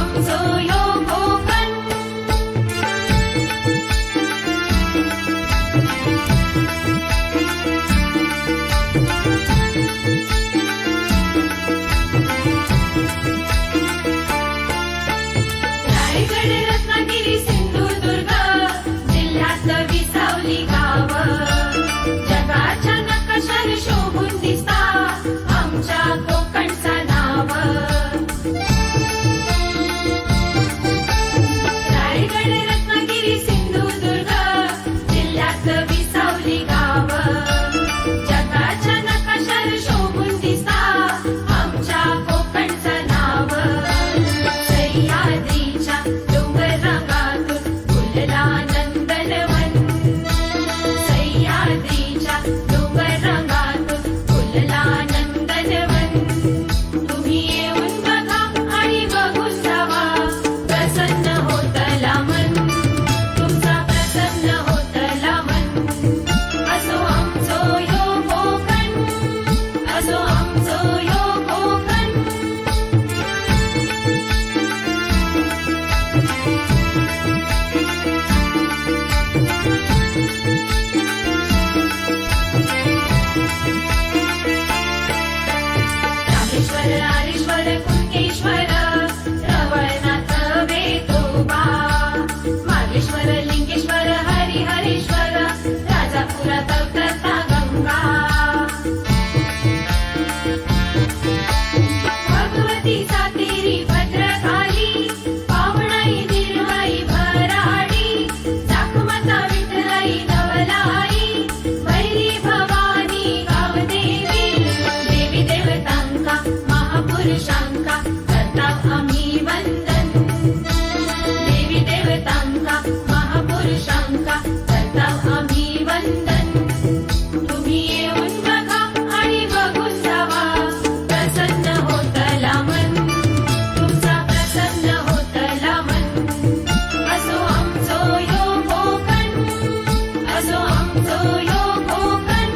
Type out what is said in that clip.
आमचो यो कोकण. रायगड, रत्नागिरी, सिंधुदुर्ग जिल्ह्यात विसावली गाव, जगाच्या नकाशावर शोभून दिसता आमच्या कोकणचा नाव. रायगड, रत्नागिरी, सिंधुदुर्ग जिल्ह्यात विसावली गाव, जगाच्या नकाशावर शोभून दिसता आमच्या कोकणचं नाव. सह्याद्रीच्या डोंगररांगातून फुलला नंदनवन, सह्याद्रीच्या डोंगररांगातून फुलला नंदनवन. तुम्ही येऊन बघा आणि बघून जावा, प्रसन्न होतला मन, तुमचा प्रसन्न होतला मन. असो आमचो यो कोकण, असो आमचो यो कोकण. रामेश्वर, आरेश्वर, कुणकेश्वर, रवळनाथ, वेतोबा, मार्लेश्वर, लिंगेश्वर, हरिहरेश्वर, राजापुरात अवतरता गंगा. भगवतीचा तेरी भद्रकाली, पावणाई निर्मळी भराडी, चाकमता विठलाई नवलाई, वैरी भवानी गावदेवी. देवी देवतांका महापुरुषांका करता आम्ही वंदन, देवी देवतांका महापुरुषांका करता आम्ही वंदन. तुम्ही येऊन बघा आणि बघून जावा, प्रसन्न होतला मन, तुमचा प्रसन्न होतला मन. असो आमचो यो कोकण, असो आमचो यो कोकण.